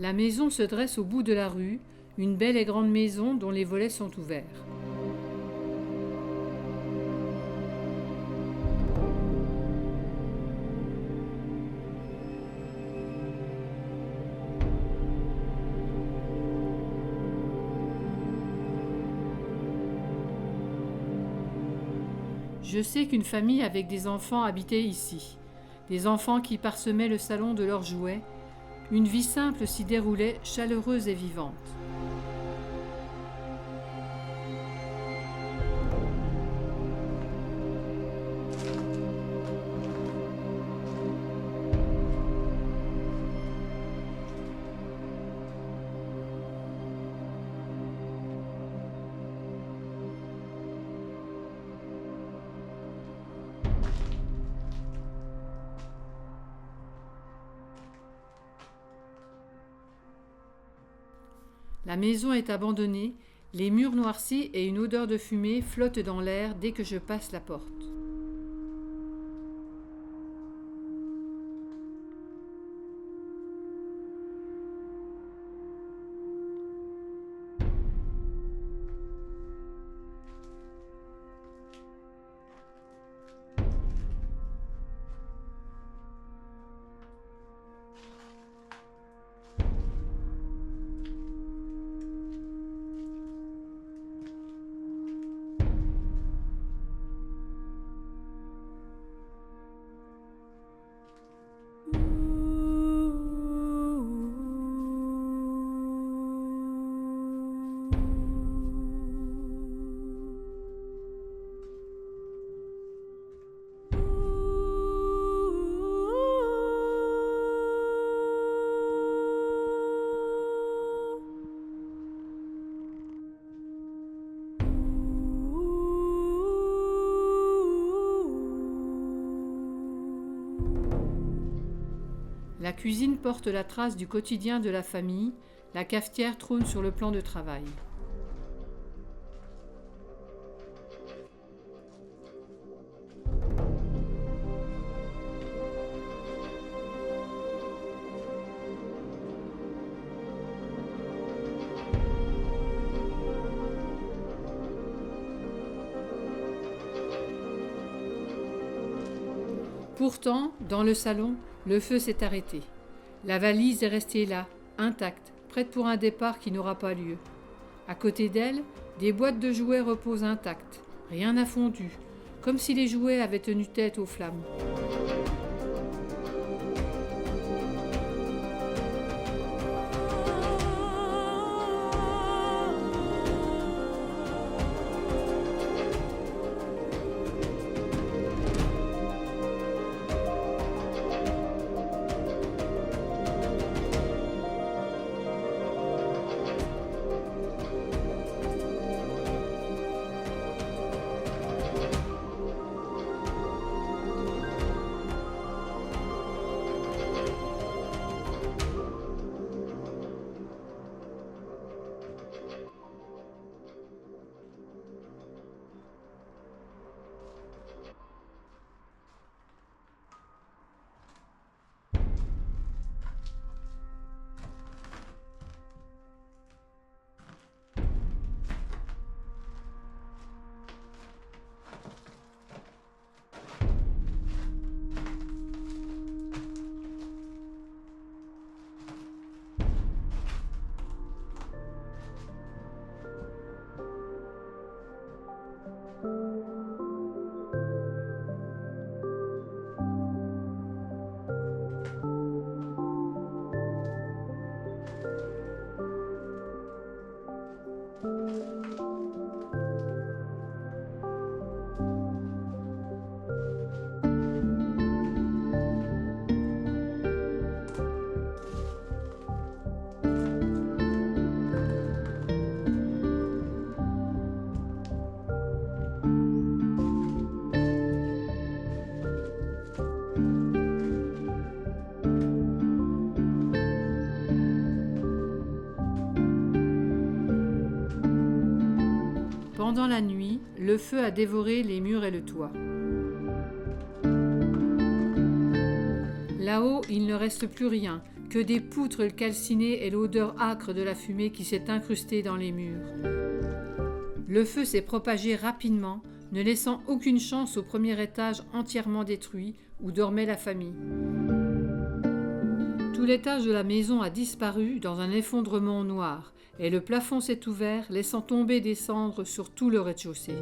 La maison se dresse au bout de la rue, une belle et grande maison dont les volets sont ouverts. Je sais qu'une famille avec des enfants habitait ici, des enfants qui parsemaient le salon de leurs jouets. Une vie simple s'y déroulait, chaleureuse et vivante. La maison est abandonnée, les murs noircis et une odeur de fumée flottent dans l'air dès que je passe la porte. La cuisine porte la trace du quotidien de la famille, la cafetière trône sur le plan de travail. Pourtant, dans le salon, le feu s'est arrêté. La valise est restée là, intacte, prête pour un départ qui n'aura pas lieu. À côté d'elle, des boîtes de jouets reposent intactes. Rien n'a fondu, comme si les jouets avaient tenu tête aux flammes. Pendant la nuit, le feu a dévoré les murs et le toit. Là-haut, il ne reste plus rien, que des poutres calcinées et l'odeur âcre de la fumée qui s'est incrustée dans les murs. Le feu s'est propagé rapidement, ne laissant aucune chance au premier étage entièrement détruit où dormait la famille. Tout l'étage de la maison a disparu dans un effondrement noir et le plafond s'est ouvert, laissant tomber des cendres sur tout le rez-de-chaussée.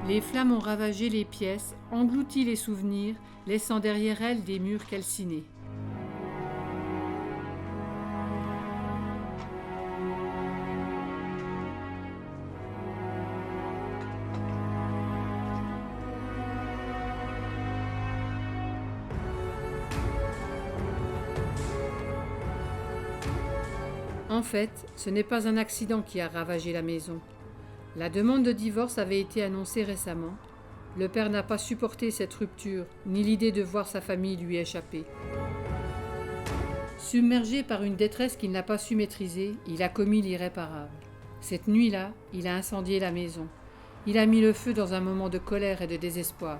Les flammes ont ravagé les pièces, englouti les souvenirs, laissant derrière elles des murs calcinés. En fait, ce n'est pas un accident qui a ravagé la maison. La demande de divorce avait été annoncée récemment. Le père n'a pas supporté cette rupture, ni l'idée de voir sa famille lui échapper. Submergé par une détresse qu'il n'a pas su maîtriser, il a commis l'irréparable. Cette nuit-là, il a incendié la maison. Il a mis le feu dans un moment de colère et de désespoir.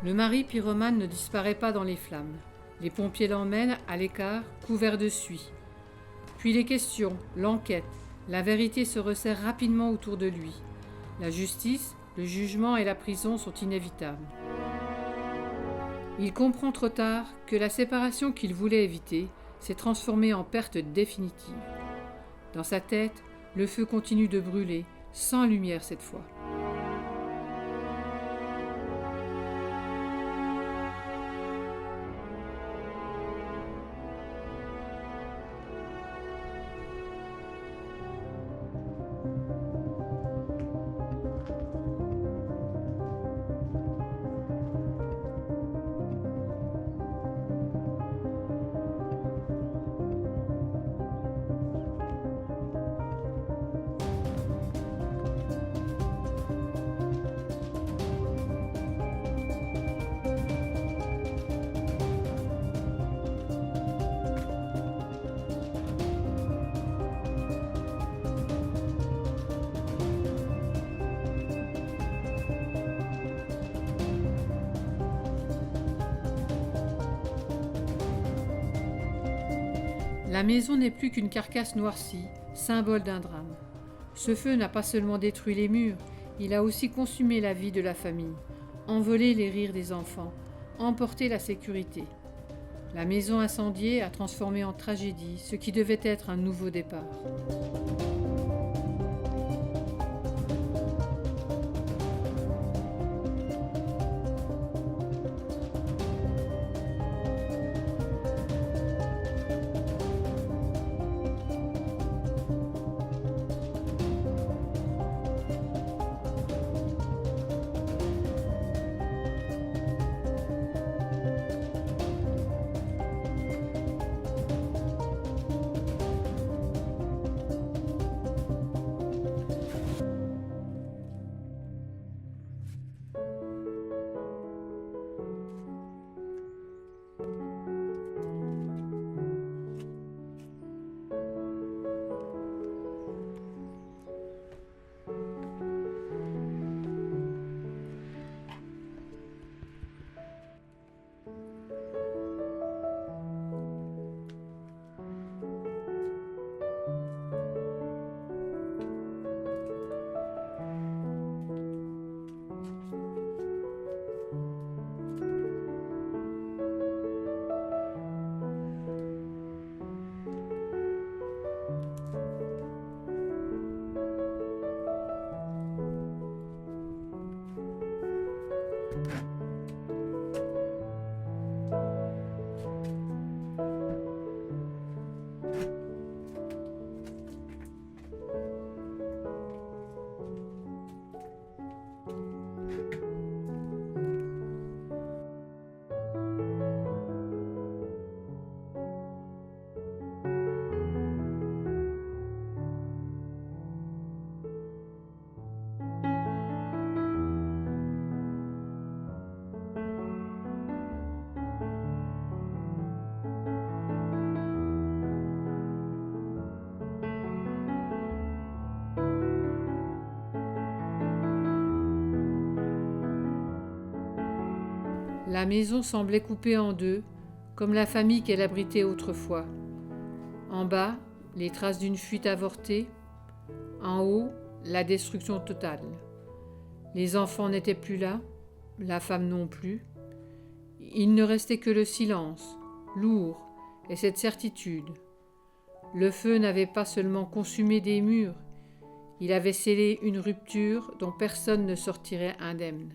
Le mari pyromane ne disparaît pas dans les flammes. Les pompiers l'emmènent à l'écart, couvert de suie. Puis les questions, l'enquête, la vérité se resserre rapidement autour de lui. La justice, le jugement et la prison sont inévitables. Il comprend trop tard que la séparation qu'il voulait éviter s'est transformée en perte définitive. Dans sa tête, le feu continue de brûler, sans lumière cette fois. La maison n'est plus qu'une carcasse noircie, symbole d'un drame. Ce feu n'a pas seulement détruit les murs, il a aussi consumé la vie de la famille, envolé les rires des enfants, emporté la sécurité. La maison incendiée a transformé en tragédie ce qui devait être un nouveau départ. La maison semblait coupée en deux, comme la famille qu'elle abritait autrefois. En bas, les traces d'une fuite avortée. En haut, la destruction totale. Les enfants n'étaient plus là, la femme non plus. Il ne restait que le silence, lourd, et cette certitude. Le feu n'avait pas seulement consumé des murs, il avait scellé une rupture dont personne ne sortirait indemne.